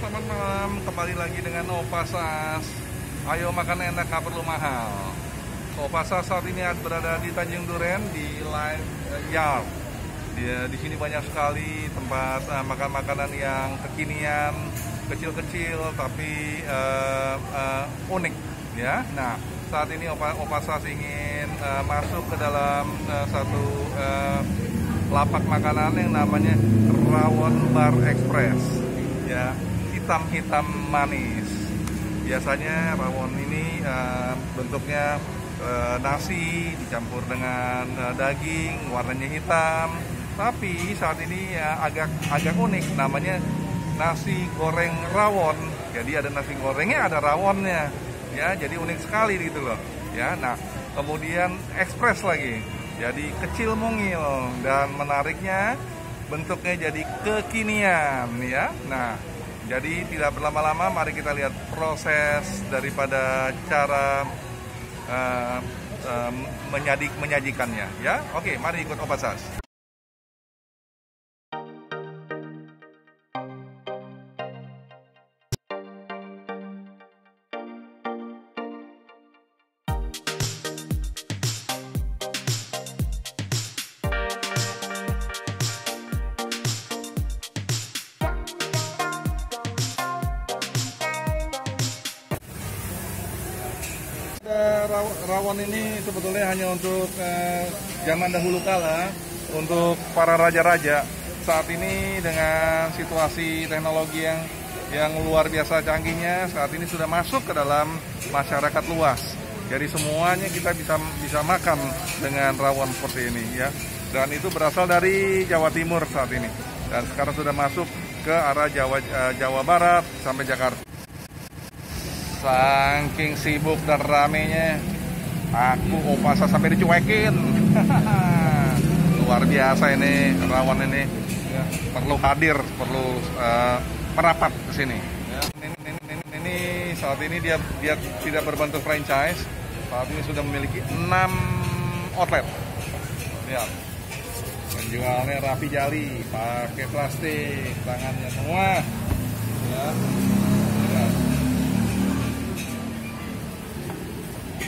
selamat malam. Kembali lagi dengan Opa Sas. Ayo makan enak, gak perlu mahal. Opa Sas saat ini berada di Tanjung Duren di Line Yard. Di sini banyak sekali tempat makan makanan yang kekinian, kecil-kecil tapi unik, ya. Nah, saat ini Opa Sas ingin masuk ke dalam satu lapak makanan yang namanya Rawon Bar Express, ya, hitam-hitam manis. Biasanya rawon ini bentuknya nasi dicampur dengan daging, warnanya hitam. Tapi saat ini ya, agak unik, namanya nasi goreng rawon. Jadi ada nasi gorengnya, ada rawonnya, ya. Jadi unik sekali gitu loh, ya. Nah, kemudian ekspres lagi. Jadi kecil mungil dan menariknya bentuknya jadi kekinian, ya. Nah, jadi tidak berlama-lama, mari kita lihat proses daripada cara menyajikannya, ya. Oke, mari ikut Opa Sas. Rawon ini sebetulnya hanya untuk zaman dahulu kala, untuk para raja-raja. Saat ini dengan situasi teknologi yang luar biasa canggihnya, saat ini sudah masuk ke dalam masyarakat luas. Jadi semuanya kita bisa makan dengan rawon seperti ini, ya. Dan itu berasal dari Jawa Timur saat ini. Dan sekarang sudah masuk ke arah Jawa Barat sampai Jakarta. Saking sibuk dan ramenya, aku Opa Sas sampai dicuekin. Luar biasa ini rawon ini, ya, perlu hadir, perlu merapat ke sini. Ya. Ini saat ini dia tidak berbentuk franchise. Saat ini sudah memiliki 6 outlet. Lihat, penjualnya rapi jali, pakai plastik, tangannya semua. Ya.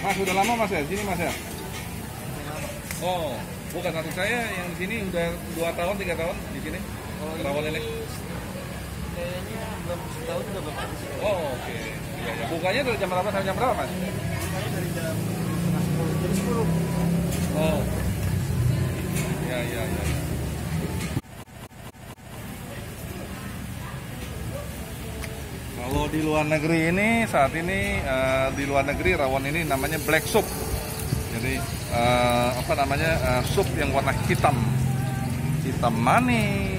Mas, udah lama Mas ya? Sini Mas ya? Oh, bukan satu saya yang di sini udah 2 tahun, 3 tahun di sini. Oh, rawon ini. Kayaknya belum setahun udah bapak di sini. Oh, oke. Ya, ya. Bukanya dari jam berapa sampai jam berapa, Mas? Bukanya dari jam 10. Oh. Ya. Kalau di luar negeri ini, saat ini di luar negeri rawon ini namanya black soup. Jadi sup yang warna hitam manis.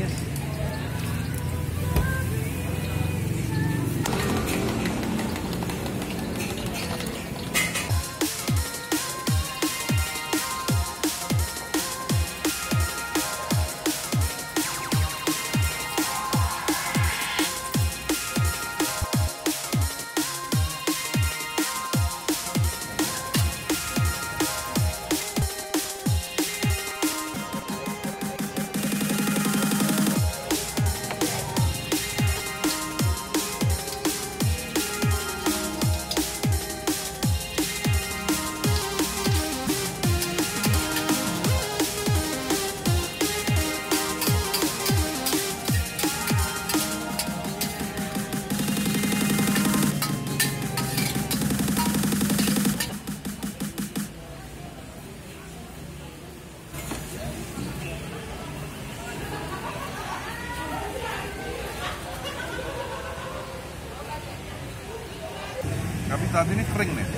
Tapi saat ini kering nih.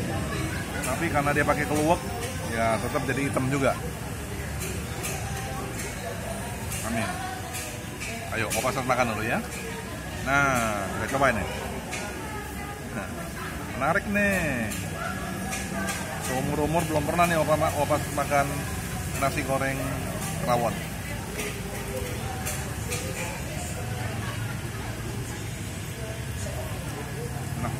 Tapi karena dia pakai keluak, ya tetap jadi hitam juga. Amin. Ayo, Opa Sas makan dulu ya. Nah, kita cobain nih. Nah, menarik nih. Seumur-umur belum pernah nih Opa Sas makan nasi goreng rawon. Nah,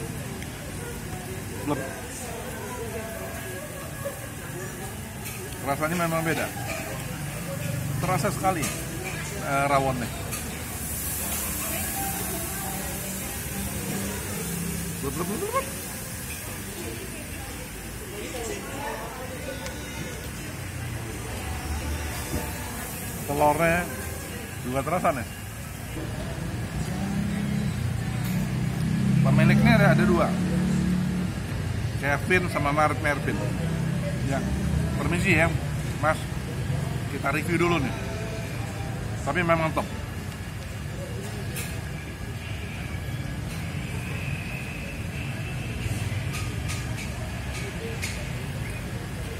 rasanya memang beda, terasa sekali rawonnya. Telurnya juga terasa nih. Pemiliknya ada dua, Kevin sama Mervin. Ya, permisi ya, Mas. Kita review dulu nih. Tapi memang top.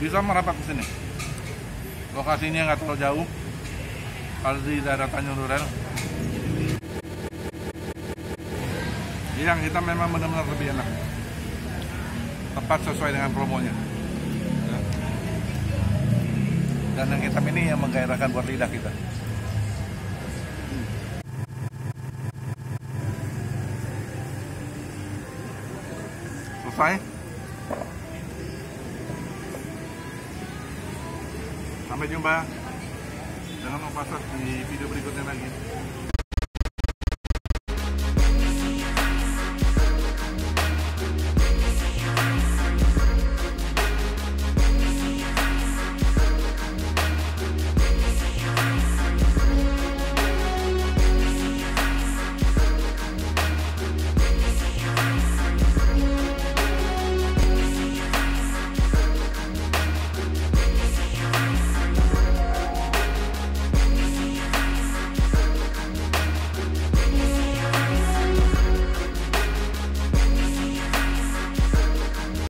Bisa merapat ke sini. Lokasinya nggak terlalu jauh. Kalau di daerah Tanjung Duren. Yang kita memang benar-benar lebih enak. Tepat sesuai dengan promonya. Ya. Dan yang hitam ini yang menggairahkan buat lidah kita. Selesai. Sampai jumpa dengan Opasas di video berikutnya lagi.